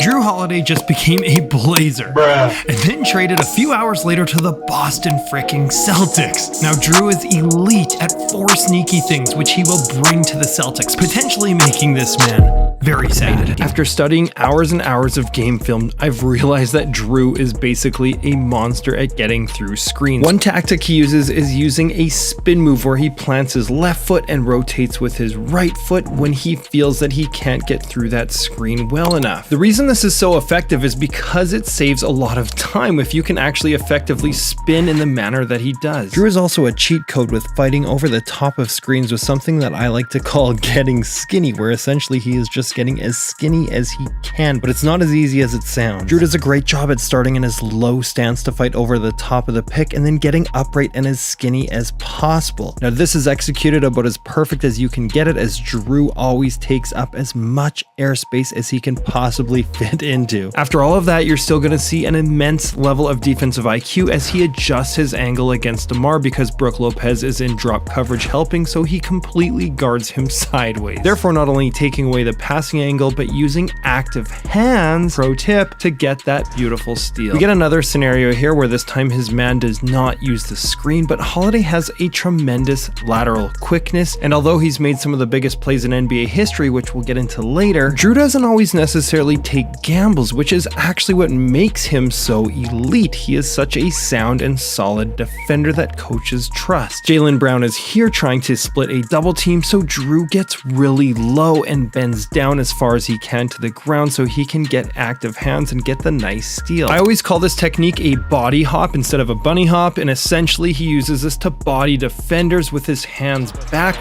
Jrue Holiday just became a Blazer, and then traded a few hours later to the Boston freaking Celtics. Now Jrue is elite at 4 sneaky things which he will bring to the Celtics, potentially making this man very sad. After studying hours and hours of game film, I've realized that Jrue is basically a monster at getting through screens. One tactic he uses is using a spin move where he plants his left foot and rotates with his right foot when he feels that he can't get through that screen well enough. The reason this is so effective is because it saves a lot of time if you can actually effectively spin in the manner that he does. Jrue is also a cheat code with fighting over the top of screens with something that I like to call getting skinny, where essentially he is just getting as skinny as he can, but it's not as easy as it sounds. Jrue does a great job at starting in his low stance to fight over the top of the pick and then getting upright and as skinny as possible. Now this is executed about as perfect as you can get it, as Jrue always takes up as much airspace as he can possibly fit into. After all of that, you're still going to see an immense level of defensive IQ as he adjusts his angle against DeMar because Brook Lopez is in drop coverage helping, so he completely guards him sideways. Therefore, not only taking away the passing angle, but using active hands, pro tip, to get that beautiful steal. We get another scenario here where this time his man does not use the screen, but Holiday has a tremendous lateral quickness, and although he's made some of the biggest plays in NBA history, which we'll get into later, Jrue doesn't always necessarily take gambles, which is actually what makes him so elite. He is such a sound and solid defender that coaches trust. Jaylen Brown is here trying to split a double team, so Jrue gets really low and bends down as far as he can to the ground so he can get active hands and get the nice steal. I always call this technique a body hop instead of a bunny hop, and essentially he uses this to body defenders with his hands back.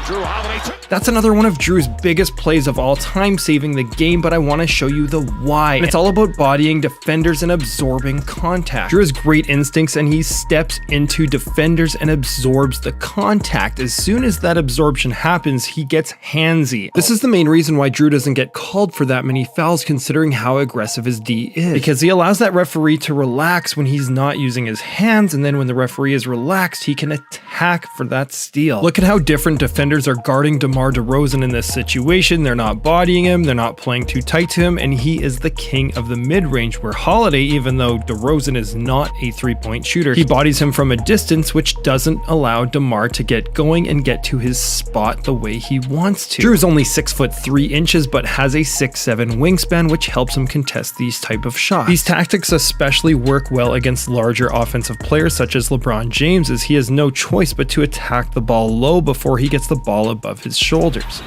Jrue Holiday. That's another one of Jrue's biggest plays of all time, saving the game, but I want to show you the why. And it's all about bodying defenders and absorbing contact. Jrue has great instincts and he steps into defenders and absorbs the contact. As soon as that absorption happens, he gets handsy. This is the main reason why Jrue doesn't get called for that many fouls considering how aggressive his D is. Because he allows that referee to relax when he's not using his hands, and then when the referee is relaxed, he can attack for that steal. Look at how different defenders are guarding DeMar DeRozan in this situation. They're not bodying him, they're not playing too tight to him, and he is the king of the mid-range, where Holiday, even though DeRozan is not a three-point shooter, he bodies him from a distance, which doesn't allow DeMar to get going and get to his spot the way he wants to. Jrue is only 6'3", but has a 6'7" wingspan, which helps him contest these type of shots. These tactics especially work well against larger offensive players such as LeBron James, as he has no choice but to attack the ball low before he gets the ball above his shoulders.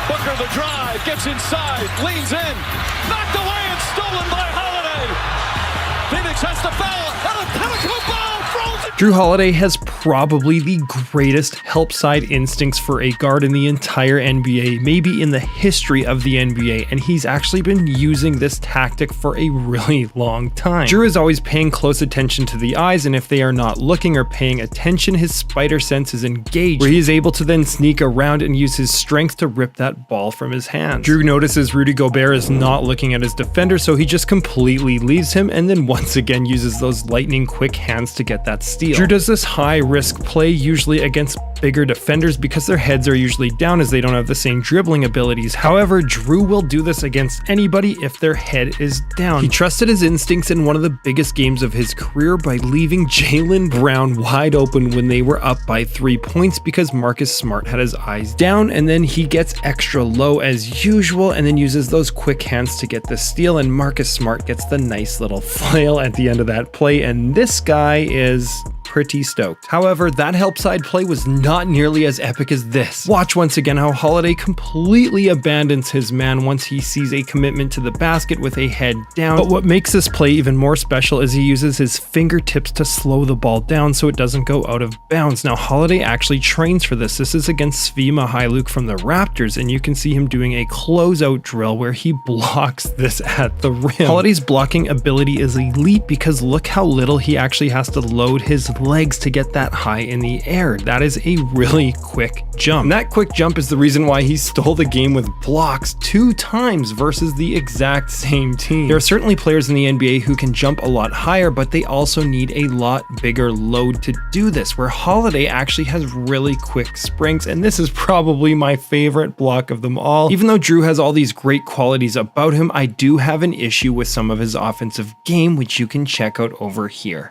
Booker the drive, gets inside, leans in, knocked away and stolen by Holiday. Phoenix has the foul, Jrue Holiday has probably the greatest help side instincts for a guard in the entire NBA, maybe in the history of the NBA, and he's actually been using this tactic for a really long time. Jrue is always paying close attention to the eyes, and if they are not looking or paying attention, his spider sense is engaged, where he is able to then sneak around and use his strength to rip that ball from his hands. Jrue notices Rudy Gobert is not looking at his defender, so he just completely leaves him and then once again uses those lightning quick hands to get that steal. Jrue does this high risk play usually against bigger defenders because their heads are usually down as they don't have the same dribbling abilities. However, Jrue will do this against anybody if their head is down. He trusted his instincts in one of the biggest games of his career by leaving Jaylen Brown wide open when they were up by 3 points because Marcus Smart had his eyes down, and then he gets extra low as usual and then uses those quick hands to get the steal, and Marcus Smart gets the nice little flail at the end of that play, and this guy is pretty stoked. However, that help side play was not nearly as epic as this. Watch once again how Holiday completely abandons his man once he sees a commitment to the basket with a head down. But what makes this play even more special is he uses his fingertips to slow the ball down so it doesn't go out of bounds. Now, Holiday actually trains for this. This is against Svi Mykhailiuk from the Raptors, and you can see him doing a closeout drill where he blocks this at the rim. Holiday's blocking ability is elite because look how little he actually has to load his legs to get that high in the air. That is a really quick jump. And that quick jump is the reason why he stole the game with blocks 2 times versus the exact same team. There are certainly players in the NBA who can jump a lot higher, but they also need a lot bigger load to do this, where Holiday actually has really quick springs, and this is probably my favorite block of them all. Even though Jrue has all these great qualities about him, I do have an issue with some of his offensive game, which you can check out over here.